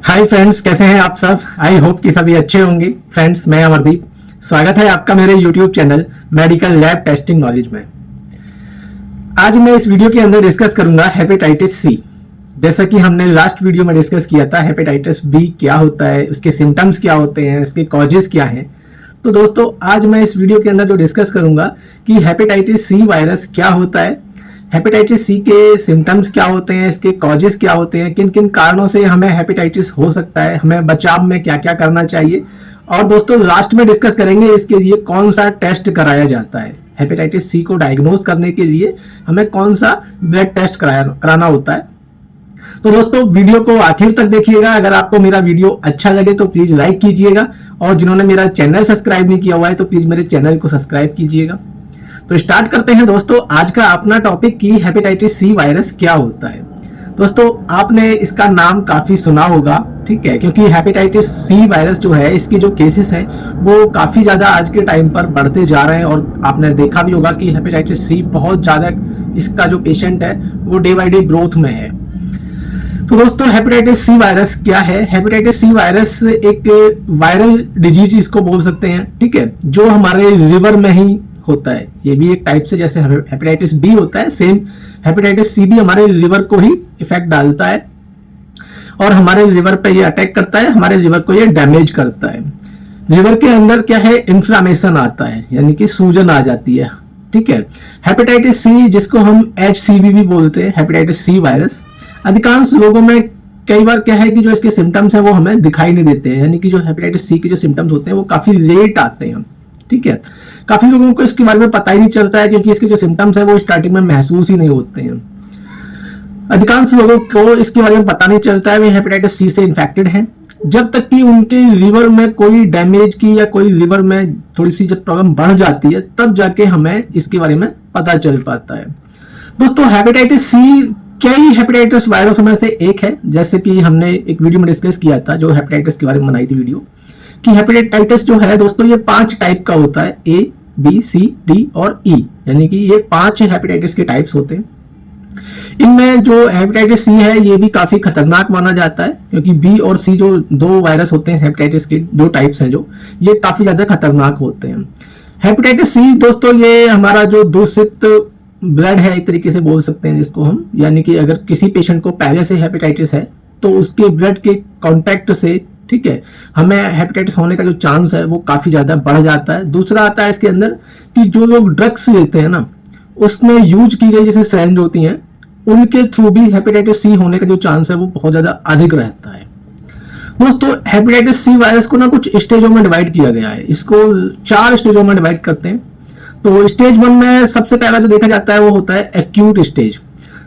Hi friends, कैसे हैं आप सब। आई होप कि सभी अच्छे होंगे। फ्रेंड्स, मैं अमरदीप, स्वागत है आपका मेरे YouTube channel medical lab testing knowledge में। आज मैं इस वीडियो के अंदर डिस्कस करूंगा हेपेटाइटिस सी। जैसा कि हमने लास्ट वीडियो में डिस्कस किया था, हेपेटाइटिस बी क्या होता है, उसके सिम्टम्स क्या होते हैं, उसके कॉजेज क्या हैं। तो दोस्तों, आज मैं इस वीडियो के अंदर जो डिस्कस करूंगा कि हेपेटाइटिस सी वायरस क्या होता है, हेपेटाइटिस सी के सिम्टम्स क्या होते हैं, इसके कॉजेज क्या होते हैं, किन किन कारणों से हमें हेपेटाइटिस हो सकता है, हमें बचाव में क्या क्या करना चाहिए। और दोस्तों, लास्ट में डिस्कस करेंगे इसके लिए कौन सा टेस्ट कराया जाता है। हेपेटाइटिस सी को डायग्नोज करने के लिए हमें कौन सा ब्लड टेस्ट कराना होता है। तो दोस्तों, वीडियो को आखिर तक देखिएगा। अगर आपको मेरा वीडियो अच्छा लगे तो प्लीज लाइक कीजिएगा, और जिन्होंने मेरा चैनल सब्सक्राइब नहीं किया हुआ है तो प्लीज मेरे चैनल को सब्सक्राइब कीजिएगा। तो स्टार्ट करते हैं दोस्तों आज का अपना टॉपिक कि हेपेटाइटिस सी वायरस क्या होता है। दोस्तों, आपने इसका नाम काफी सुना होगा, ठीक है, क्योंकि हेपेटाइटिस सी वायरस जो है, इसके जो केसेस हैं वो काफी ज्यादा आज के टाइम पर बढ़ते जा रहे हैं। और आपने देखा भी होगा कि हेपेटाइटिस सी बहुत ज्यादा, इसका जो पेशेंट है वो डे बाई डे ग्रोथ में है। तो दोस्तों, हेपेटाइटिस सी वायरस क्या है। हेपेटाइटिस सी वायरस एक वायरल डिजीज इसको बोल सकते हैं, ठीक है, जो हमारे लिवर में ही होता है। ये भी एक टाइप से, जैसे हेपेटाइटिस बी होता है, सेम हेपेटाइटिस सी भी हमारे लिवर को ही इफेक्ट डालता है और हमारे लिवर पे ये अटैक करता है, हमारे लिवर को ये डैमेज करता है। लिवर के अंदर क्या है, इन्फ्लामेशन आता है, यानी कि सूजन आ जाती है, ठीक है। हेपेटाइटिस सी, जिसको हम HCV भी बोलते हैं, हेपेटाइटिस सी वायरस, अधिकांश लोगों में कई बार क्या है कि जो इसके सिम्टम्स हैं वो हमें दिखाई नहीं देते हैं, यानी कि जो हेपेटाइटिस सी के जो सिम्टम्स होते हैं वो काफी लेट आते हैं, ठीक है। काफी लोगों को इसके बारे में पता ही नहीं चलता है, क्योंकि इसके जो सिम्टम्स हैं वो स्टार्टिंग में महसूस ही नहीं होते हैं। अधिकांश लोगों को इसके बारे में पता नहीं चलता है वे हेपेटाइटिस सी से इन्फेक्टेड हैं, जब तक कि उनके लिवर में कोई डैमेज की या कोई लिवर में थोड़ी सी जब प्रॉब्लम बढ़ जाती है, तब जाके हमें इसके बारे में पता चल पाता है। दोस्तों, हेपेटाइटिस सी कई हेपेटाइटिस वायरसों में से एक है, जैसे कि हमने एक वीडियो में डिस्कस किया था, जो हेपेटाइटिस के बारे में बनाई थी वीडियो, कि हेपेटाइटिस जो है दोस्तों ये 5 टाइप का होता है, A, B, C, D और E, यानी कि ये 5 हेपेटाइटिस के टाइप्स होते हैं। इनमें जो हेपेटाइटिस सी है ये भी काफी खतरनाक माना जाता है, क्योंकि B और C जो 2 वायरस होते हैं हेपेटाइटिस के, 2 टाइप्स हैं जो, ये काफी ज्यादा खतरनाक होते हैं। हेपेटाइटिस सी दोस्तों ये हमारा जो दूषित ब्लड है, एक तरीके से बोल सकते हैं जिसको हम, यानी कि अगर किसी पेशेंट को पहले से हेपेटाइटिस है तो उसके ब्लड के कांटेक्ट से, ठीक है, हमें हेपेटाइटिस होने का जो चांस है वो काफी ज्यादा बढ़ जाता है। दूसरा आता है इसके अंदर कि जो लोग ड्रग्स लेते हैं ना, उसमें यूज की गई जैसे सिरिंज होती हैं, उनके थ्रू भी हेपेटाइटिस सी होने का जो चांस है वो बहुत ज्यादा अधिक रहता है। दोस्तों, हेपेटाइटिस सी वायरस को ना कुछ स्टेजों में डिवाइड किया गया है, इसको 4 स्टेजों में डिवाइड करते हैं। तो स्टेज 1 में सबसे पहला जो देखा जाता है वो होता है एक्यूट स्टेज।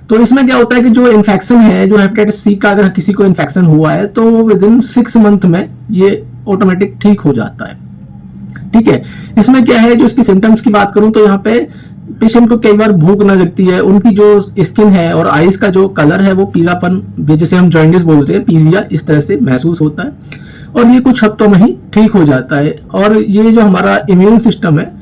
तो इसमें क्या होता है कि जो इन्फेक्शन है, जो हेपेटाइटिस सी का अगर किसी को इन्फेक्शन हुआ है तो वो विद इन 6 मंथ में ये ऑटोमेटिक ठीक हो जाता है, ठीक है। इसमें क्या है, जो इसकी सिम्टम्स की बात करूं तो यहाँ पे पेशेंट को कई बार भूख न लगती है, उनकी जो स्किन है और आईज का जो कलर है वो पीलापन, जैसे हम जॉन्डिस बोलते हैं, पीलिया, इस तरह से महसूस होता है, और ये कुछ हफ्तों में ही ठीक हो जाता है। और ये जो हमारा इम्यून सिस्टम है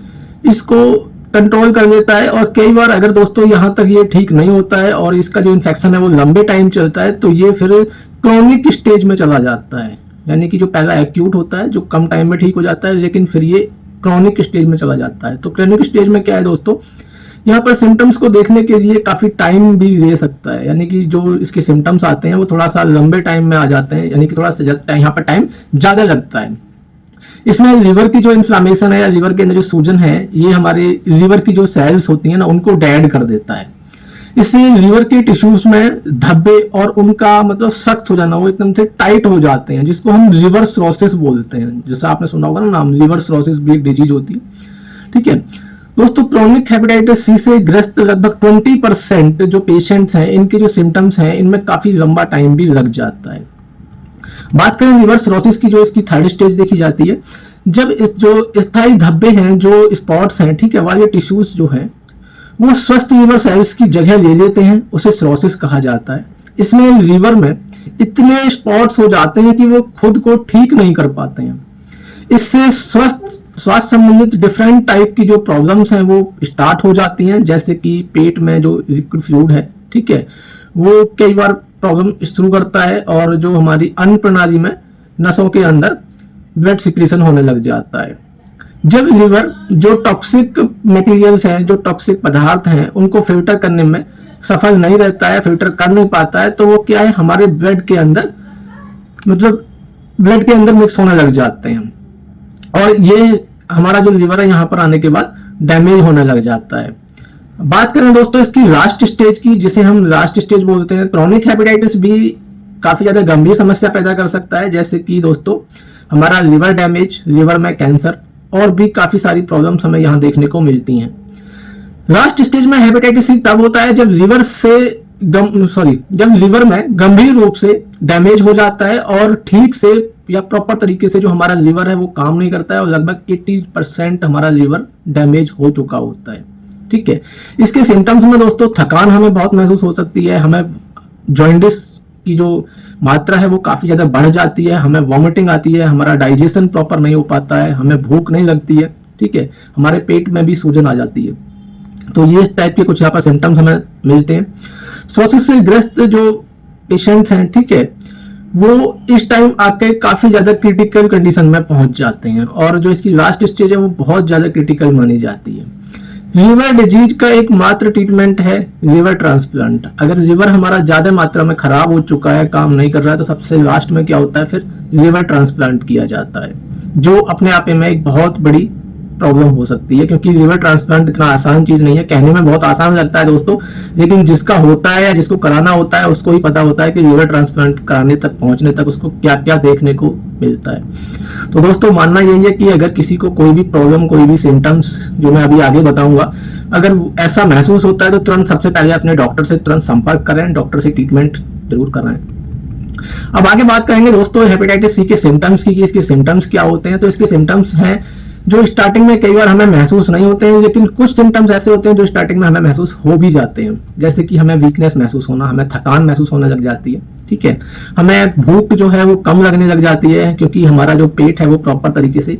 इसको कंट्रोल कर देता है। और कई बार अगर दोस्तों यहाँ तक ये ठीक नहीं होता है और इसका जो इन्फेक्शन है वो लंबे टाइम चलता है, तो ये फिर क्रोनिक स्टेज में चला जाता है, यानी कि जो पहला एक्यूट होता है जो कम टाइम में ठीक हो जाता है, लेकिन फिर ये क्रोनिक स्टेज में चला जाता है। तो क्रोनिक स्टेज में क्या है दोस्तों, यहाँ पर सिम्टम्स को देखने के लिए काफी टाइम भी ले सकता है, यानी कि जो इसके सिम्टम्स आते हैं वो थोड़ा सा लंबे टाइम में आ जाते हैं, यानी कि थोड़ा सा यहाँ पर टाइम ज्यादा लगता है। इसमें लिवर की जो इन्फ्लामेशन है या लिवर के अंदर जो सूजन है, ये हमारे लिवर की जो सेल्स होती हैं ना उनको डेड कर देता है। इससे लिवर के टिश्यूज में धब्बे और उनका मतलब सख्त हो जाना, वो एकदम से टाइट हो जाते हैं, जिसको हम लिवर सिरोसिस बोलते हैं। जैसा आपने सुना होगा ना नाम, लिवर सिरोसिस भी एक डिजीज होती है, ठीक है। दोस्तों, क्रोनिक हेपेटाइटिस सी से ग्रस्त लगभग 20% जो पेशेंट्स हैं, इनके जो सिम्टम्स हैं इनमें काफी लंबा टाइम भी लग जाता है। बात करें लिवर सिरोसिस की, जो इसकी 3rd स्टेज देखी जाती है, जब इस जो स्थायी धब्बे हैं, जो स्पॉट्स हैं, ठीक है, वाले टिश्यूज जो हैं वो स्वस्थ लिवर सेल्स की जगह ले लेते हैं, उसे सिरोसिस कहा जाता है। इसमें लिवर में इतने स्पॉट्स हो जाते हैं कि वो खुद को ठीक नहीं कर पाते हैं। इससे स्वास्थ्य संबंधित डिफरेंट टाइप की जो प्रॉब्लम्स हैं वो स्टार्ट हो जाती हैं, जैसे कि पेट में जो लिक्विड फ्लूइड है, ठीक है, वो कई बार प्रॉब्लम शुरू करता है और जो हमारी अन्न प्रणाली में नसों के अंदर ब्लड सिक्रीशन होने लग जाता है। जब लिवर जो टॉक्सिक मटेरियल्स हैं, जो टॉक्सिक पदार्थ हैं, उनको फिल्टर करने में सफल नहीं रहता है, फिल्टर कर नहीं पाता है, तो वो क्या है, हमारे ब्लड के अंदर मतलब ब्लड के अंदर मिक्स होने लग जाते हैं और ये हमारा जो लिवर है यहाँ पर आने के बाद डैमेज होने लग जाता है। बात करें दोस्तों इसकी लास्ट स्टेज की, जिसे हम लास्ट स्टेज बोलते हैं, क्रोनिक हेपेटाइटिस बी काफी ज्यादा गंभीर समस्या पैदा कर सकता है, जैसे कि दोस्तों हमारा लिवर डैमेज, लिवर में कैंसर और भी काफी सारी प्रॉब्लम्स हमें यहाँ देखने को मिलती हैं। लास्ट स्टेज में हेपेटाइटिस सी तब होता है जब जब लिवर में गंभीर रूप से डैमेज हो जाता है और ठीक से या प्रॉपर तरीके से जो हमारा लिवर है वो काम नहीं करता है और लगभग 80% हमारा लिवर डैमेज हो चुका होता है। ठीक है, इसके सिम्टम्स में दोस्तों थकान हमें बहुत महसूस हो सकती है, हमें जॉइंटिस की जो मात्रा है वो काफी ज्यादा बढ़ जाती है, हमें वॉमिटिंग आती है, हमारा डाइजेशन प्रॉपर नहीं हो पाता है, हमें भूख नहीं लगती है। ठीक है, हमारे पेट में भी सूजन आ जाती है। तो ये इस टाइप के कुछ यहाँ पर सिम्टम्स हमें मिलते हैं। सोसिस से ग्रस्त जो पेशेंट्स हैं, ठीक है, वो इस टाइम आके काफी ज्यादा क्रिटिकल कंडीशन में पहुंच जाते हैं और जो इसकी लास्ट स्टेज है वो बहुत ज्यादा क्रिटिकल मानी जाती है। लिवर डिजीज का एकमात्र ट्रीटमेंट है लिवर ट्रांसप्लांट। अगर लिवर हमारा ज्यादा मात्रा में खराब हो चुका है, काम नहीं कर रहा है, तो सबसे लास्ट में क्या होता है, फिर लिवर ट्रांसप्लांट किया जाता है, जो अपने आप में एक बहुत बड़ी प्रॉब्लम हो सकती है, क्योंकि लिवर ट्रांसप्लांट इतना आसान चीज नहीं है। कहने में बहुत आसान लगता है दोस्तों, लेकिन जिसका होता है या जिसको कराना होता है उसको ही पता होता है कि लिवर ट्रांसप्लांट कराने तक पहुंचने तक उसको क्या क्या देखने को मिलता है। तो दोस्तों मानना यही है कि अगर किसी को कोई भी प्रॉब्लम, कोई भी सिम्टम्स जो मैं अभी आगे बताऊंगा, अगर ऐसा महसूस होता है तो तुरंत सबसे पहले अपने डॉक्टर से तुरंत संपर्क करें, डॉक्टर से ट्रीटमेंट जरूर कराएं। अब आगे बात करेंगे दोस्तों हेपेटाइटिस सी के सिम्टम्स की, इसके सिम्टम्स क्या होते हैं। तो इसके सिम्टम्स हैं जो स्टार्टिंग में कई बार हमें महसूस नहीं होते हैं, लेकिन कुछ सिम्टम्स ऐसे होते हैं जो स्टार्टिंग में हमें महसूस हो भी जाते हैं, जैसे कि हमें वीकनेस महसूस होना, हमें थकान महसूस होने लग जाती है। ठीक है, हमें भूख जो है वो कम लगने लग जाती है, क्योंकि हमारा जो पेट है वो प्रॉपर तरीके से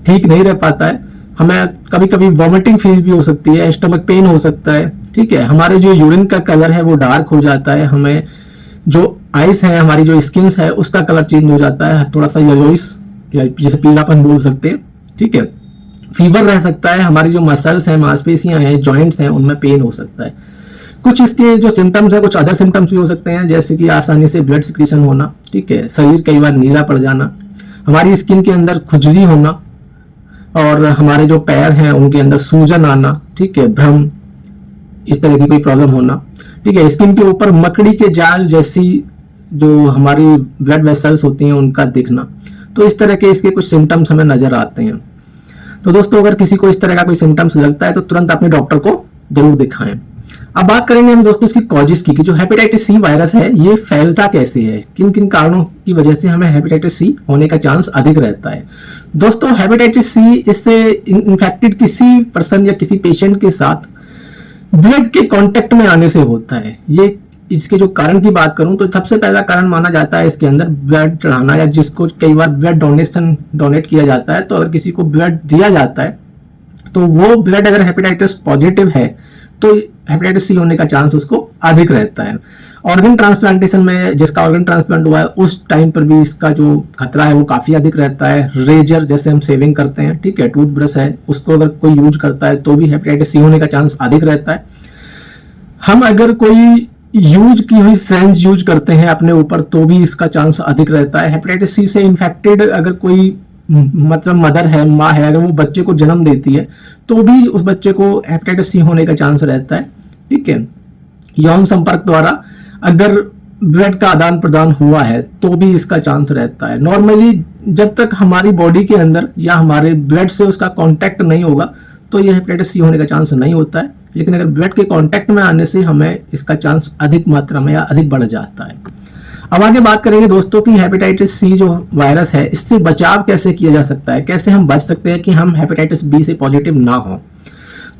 ठीक नहीं रह पाता है। हमें कभी कभी वॉमिटिंग फील भी हो सकती है, स्टमक पेन हो सकता है। ठीक है, हमारे जो यूरिन का कलर है वो डार्क हो जाता है, हमें जो आइस है, हमारी जो स्किन है उसका कलर चेंज हो जाता है, थोड़ा सा येलोइश या जैसे पीलापन बोल सकते हैं। ठीक है, फीवर रह सकता है, हमारी जो मसल्स हैं, मांसपेशियां हैं, जॉइंट्स हैं, उनमें पेन हो सकता है। कुछ इसके जो सिम्टम्स है, कुछ अदर सिम्टम्स भी हो सकते हैं, जैसे कि आसानी से ब्लड सिक्रीशन होना। ठीक है, शरीर कई बार नीला पड़ जाना, हमारी स्किन के अंदर खुजली होना और हमारे जो पैर हैं उनके अंदर सूजन आना। ठीक है, भ्रम, इस तरह की कोई प्रॉब्लम होना। ठीक है, स्किन के ऊपर मकड़ी के जाल जैसी जो हमारी ब्लड वेसल्स होती हैं उनका दिखना। तो इस तरह के इसके कुछ सिम्टम्स हमें नजर आते हैं। तो दोस्तों अगर किसी को इस तरह का कोई सिम्टम्स लगता है तो तुरंत अपने डॉक्टर को जरूर दिखाएं। अब बात करेंगे हम दोस्तों इसकी कॉजेस की, कि जो हेपेटाइटिस सी वायरस है ये फैलता कैसे है, किन किन कारणों की वजह से हमें हेपेटाइटिस सी होने का चांस अधिक रहता है। दोस्तों हेपेटाइटिस सी इससे इन्फेक्टेड किसी पर्सन या किसी पेशेंट के साथ ब्लड के कांटेक्ट में आने से होता है। ये इसके जो कारण की बात करूं तो सबसे पहला कारण माना जाता है इसके अंदर ब्लड चढ़ाना, या जिसको कई बार ब्लड डोनेट किया जाता है। तो अगर किसी को ब्लड दिया जाता है तो वो ब्लड अगर हेपेटाइटिस पॉजिटिव है तो हेपेटाइटिस सी होने का चांस उसको अधिक रहता है। ऑर्गन ट्रांसप्लांटेशन में जिसका ऑर्गन ट्रांसप्लांट हुआ है उस टाइम पर भी इसका जो खतरा है वो काफी अधिक रहता है। रेजर जैसे हम सेविंग करते हैं, ठीक है, टूथब्रश है, उसको अगर कोई यूज करता है तो भी हेपेटाइटिस सी होने का चांस अधिक रहता है। हम अगर कोई यूज की हुई सिरिंज यूज करते हैं अपने ऊपर तो भी इसका चांस अधिक रहता है। हेपेटाइटिस सी से इन्फेक्टेड अगर कोई मतलब मदर है, माँ है, अगर वो बच्चे को जन्म देती है तो भी उस बच्चे को हेपेटाइटिस सी होने का चांस रहता है। ठीक है, यौन संपर्क द्वारा अगर ब्लड का आदान प्रदान हुआ है तो भी इसका चांस रहता है। नॉर्मली जब तक हमारी बॉडी के अंदर या हमारे ब्लड से उसका कांटेक्ट नहीं होगा तो यह हेपेटाइटिस सी होने का चांस नहीं होता है, लेकिन अगर ब्लड के कांटेक्ट में आने से हमें इसका चांस अधिक मात्रा में या अधिक बढ़ जाता है। अब आगे बात करेंगे दोस्तों कि हेपेटाइटिस सी जो वायरस है इससे बचाव कैसे किया जा सकता है, कैसे हम बच सकते हैं कि हम हेपेटाइटिस बी से पॉजिटिव ना हो।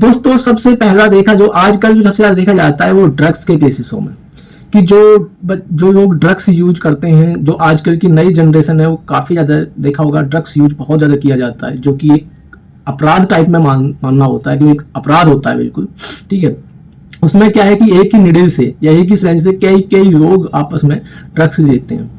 दोस्तों सबसे पहला देखा जो आजकल जो सबसे ज्यादा देखा जाता है वो ड्रग्स के केसेसों में, कि जो लोग ड्रग्स यूज करते हैं, जो आजकल की नई जनरेशन है वो काफी ज्यादा देखा होगा ड्रग्स यूज बहुत ज्यादा किया जाता है, जो कि एक अपराध टाइप में मानना होता है, कि एक अपराध होता है बिल्कुल। ठीक है, उसमें क्या है कि एक ही निडल से या एक ही सिरिंज से कई कई लोग आपस में ड्रग्स लेते हैं।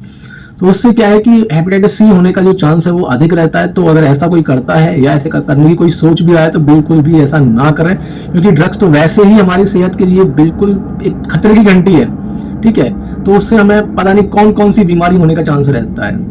तो उससे क्या है कि हेपेटाइटिस सी होने का जो चांस है वो अधिक रहता है। तो अगर ऐसा कोई करता है या ऐसे करने की कोई सोच भी रहा है तो बिल्कुल भी ऐसा ना करें, क्योंकि ड्रग्स तो वैसे ही हमारी सेहत के लिए बिल्कुल एक खतरे की घंटी है। ठीक है, तो उससे हमें पता नहीं कौन कौन सी बीमारी होने का चांस रहता है।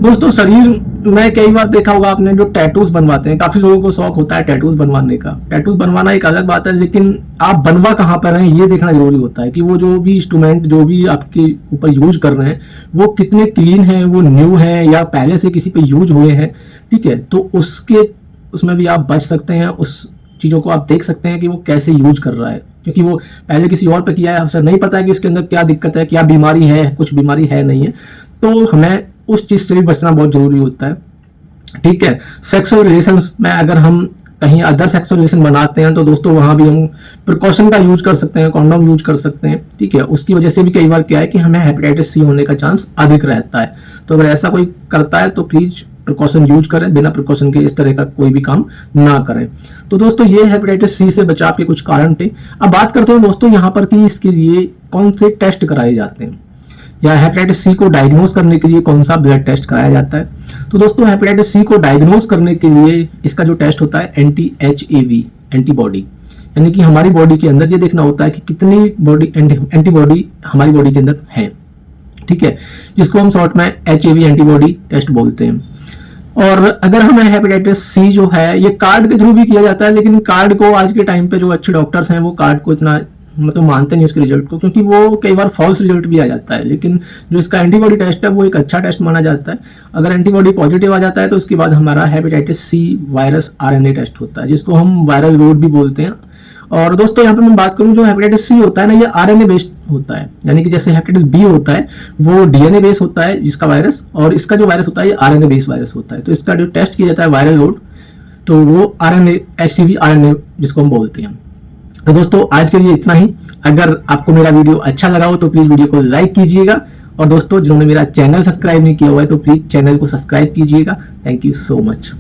दोस्तों, शरीर में कई बार देखा होगा आपने, जो टैटूज बनवाते हैं, काफी लोगों को शौक होता है टैटूज बनवाने का। टैटूज बनवाना एक अलग बात है, लेकिन आप बनवा कहाँ पर रहे हैं ये देखना जरूरी होता है कि वो जो भी इंस्ट्रूमेंट जो भी आपके ऊपर यूज कर रहे हैं वो कितने क्लीन हैं, वो न्यू है या पहले से किसी पे यूज हुए हैं। ठीक है, तो उसमें भी आप बच सकते हैं। उस चीज़ों को आप देख सकते हैं कि वो कैसे यूज कर रहा है, क्योंकि वो पहले किसी और पे किया है, उसे नहीं पता है कि उसके अंदर क्या दिक्कत है, क्या बीमारी है, कुछ बीमारी है नहीं है। तो हमें उस चीज से भी बचना बहुत जरूरी होता है। ठीक है, सेक्सुअल रिलेशंस में अगर हम कहीं अदर सेक्सुअल रिलेशन बनाते हैं तो दोस्तों वहां भी हम प्रिकॉशन का यूज कर सकते हैं, कॉन्डोम यूज कर सकते हैं। ठीक है, उसकी वजह से भी कई बार क्या है कि हमें हेपेटाइटिस सी होने का चांस अधिक रहता है। तो अगर ऐसा कोई करता है तो प्लीज प्रिकॉशन यूज करें, बिना प्रिकॉशन के इस तरह का कोई भी काम ना करें। तो दोस्तों, ये हेपेटाइटिस सी से बचाव के कुछ कारण थे। अब बात करते हैं दोस्तों यहाँ पर कि इसके लिए कौन से टेस्ट कराए जाते हैं या हेपेटाइटिस सी को डायग्नोज करने के लिए कौन सा ब्लड टेस्ट कराया जाता है। तो दोस्तों, हेपेटाइटिस सी को डायग्नोज करने के लिए इसका जो टेस्ट होता है एंटी-HAV एंटीबॉडी, यानी कि हमारी बॉडी के अंदर ये देखना होता है कि कितनी बॉडी एंटीबॉडी हमारी बॉडी के अंदर है। ठीक है, जिसको हम शॉर्ट में HAV एंटीबॉडी टेस्ट बोलते हैं। और अगर हमें हेपेटाइटिस सी जो है ये कार्ड के थ्रू भी किया जाता है, लेकिन कार्ड को आज के टाइम पे जो अच्छे डॉक्टर्स हैं वो कार्ड को इतना मतलब मानते नहीं उसके रिजल्ट को, क्योंकि वो कई बार फॉल्स रिजल्ट भी आ जाता है। लेकिन जो इसका एंटीबॉडी टेस्ट है वो एक अच्छा टेस्ट माना जाता है। अगर एंटीबॉडी पॉजिटिव आ जाता है तो उसके बाद हमारा hepatitis C virus RNA test होता है, जिसको हम वायरल लोड भी बोलते हैं। और दोस्तों, यहाँ पे मैं बात करूँ, जो हेपेटाइटिस सी होता है ना, ये RNA बेस्ड होता है, यानी कि जैसे हेपेटाइटिस बी होता है वो DNA बेस होता है जिसका वायरस, और इसका जो वायरस होता है ये RNA बेस्ड वायरस होता है। तो इसका जो टेस्ट किया जाता है वायरल लोड, तो वो RNA HCV RNA जिसको हम बोलते हैं। तो दोस्तों, आज के लिए इतना ही। अगर आपको मेरा वीडियो अच्छा लगा हो तो प्लीज वीडियो को लाइक कीजिएगा, और दोस्तों जिन्होंने मेरा चैनल सब्सक्राइब नहीं किया हुआ है तो प्लीज चैनल को सब्सक्राइब कीजिएगा। Thank you so much.